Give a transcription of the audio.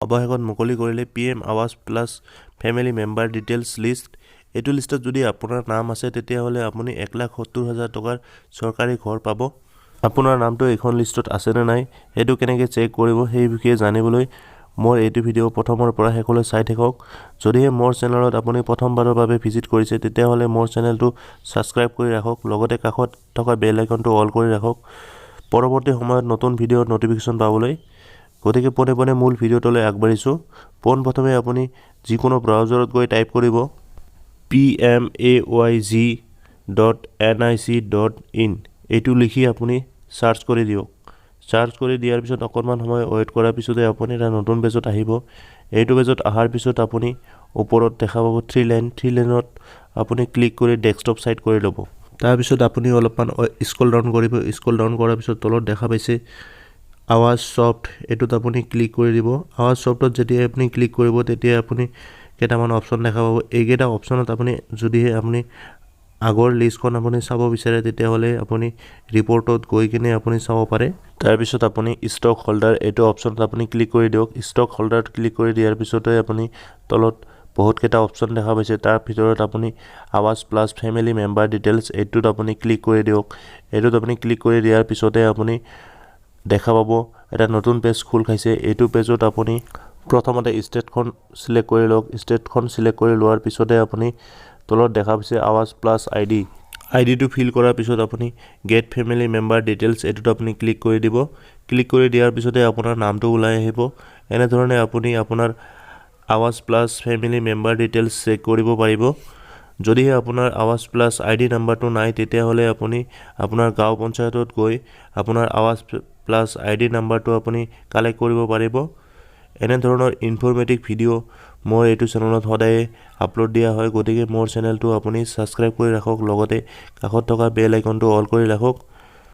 অৱশেষত মুকলি কৰিলে PM আৱাস plus family member details list. এইটো লিষ্টত যদি আপোনাৰ নাম আছে তেতিয়াহ'লে আপুনি 1,70,000 টকাৰ চৰকাৰী ঘৰ পাব। আপোনাৰ নামটো এইখন লিষ্টত আছেনে নাই সেইটো কেনেকৈ চেক কৰিব সেই বিষয়ে জানিবলৈ মোৰ এইটো ভিডিঅ' প্ৰথমৰ পৰা শেষলৈ চাই থাকক। যদিহে মোৰ চেনেলত আপুনি প্ৰথমবাৰৰ বাবে ভিজিট কৰিছে তেতিয়াহ'লে মোৰ চেনেলটো ছাবস্ক্ৰাইব কৰি ৰাখক, লগতে কাষত থকা বেল আইকনটো অল কৰি ৰাখক পৰৱৰ্তী সময়ত নতুন ভিডিঅ'ৰ নটিফিকেশ্যন পাবলৈ। গতিকে পোনে মূল ভিডিঅ'টোলৈ আগবাঢ়িছোঁ। পোনপ্ৰথমে আপুনি যিকোনো ব্ৰাউজাৰত গৈ টাইপ কৰিব PMAYG.nic.in এইটো লিখি আপুনি চাৰ্চ কৰি দিয়ক। চাৰ্চ কৰি দিয়াৰ পিছত অকণমান সময় ৱেইট কৰাৰ পিছতে আপুনি এটা নতুন পেজত আহিব। এইটো পেজত অহাৰ পিছত আপুনি ওপৰত দেখা পাব 3 লাইনত আপুনি ক্লিক কৰি ডেস্কটপ সাইড কৰি ল'ব। তাৰপিছত আপুনি অলপমান স্ক্ৰল ডাউন কৰিব। স্ক্ৰল ডাউন কৰাৰ পিছত তলত দেখা পাইছে আৱাজ ছফ্ট, এইটোত আপুনি ক্লিক কৰি দিব। আৱাজ ছফ্টত যেতিয়া আপুনি ক্লিক কৰিব তেতিয়া আপুনি কেইটামান অপশ্যন দেখা পাব। এইকেইটা অপশ্যনত আপুনি যদিহে আপুনি আগৰ লিষ্টখন আপুনি চাব বিচাৰে তেতিয়াহ'লে আপুনি ৰিপৰ্টত গৈ কিনে আপুনি চাব পাৰে। তাৰপিছত আপুনি ষ্টক হোল্ডাৰ এইটো অপশ্যনত আপুনি ক্লিক কৰি দিয়ক। ষ্টক হোল্ডাৰত ক্লিক কৰি দিয়াৰ পিছতে আপুনি তলত বহুতকেইটা অপশ্যন দেখা পাইছে। তাৰ ভিতৰত আপুনি আৱাস প্লাছ ফেমিলি মেম্বাৰ ডিটেইলছ এইটোত আপুনি ক্লিক কৰি দিয়ক। এইটোত আপুনি ক্লিক কৰি দিয়াৰ পিছতে আপুনি দেখা পাব এটা নতুন পেজ খোল খাইছে। এইটো পেজত আপুনি প্ৰথমতে ষ্টেটখন সিলেক্ট কৰি লওক। ষ্টেটখন সিলেক্ট কৰি লোৱাৰ পিছতে আপুনি তলত দেখা পাইছে আৱাস প্লাছ আইডিটো ফিল কৰাৰ পিছত আপুনি গেট ফেমিলি মেম্বাৰ ডিটেইলছ এইটোত আপুনি ক্লিক কৰি দিব। ক্লিক কৰি দিয়াৰ পিছতে আপোনাৰ নামটো ওলাই আহিব। এনেধৰণে আপুনি আপোনাৰ আৱাস plus family member details check কৰিব পাৰিব। যদিহে আপোনাৰ আৱাস প্লাছ ID নাম্বাৰটো নাই তেতিয়াহ'লে আপুনি আপোনাৰ গাঁও পঞ্চায়তত গৈ আপোনাৰ আৱাস প্লাছ ID নাম্বাৰটো আপুনি কালেক্ট কৰিব পাৰিব। এনেধৰণৰ ইনফৰ্মেটিভ ভিডিঅ' মোৰ এইটো চেনেলত সদায় আপলোড দিয়া হয়। গতিকে মোৰ চেনেলটো আপুনি ছাবস্ক্ৰাইব কৰি ৰাখক, লগতে কাষত থকা বেল আইকনটো অল কৰি ৰাখক।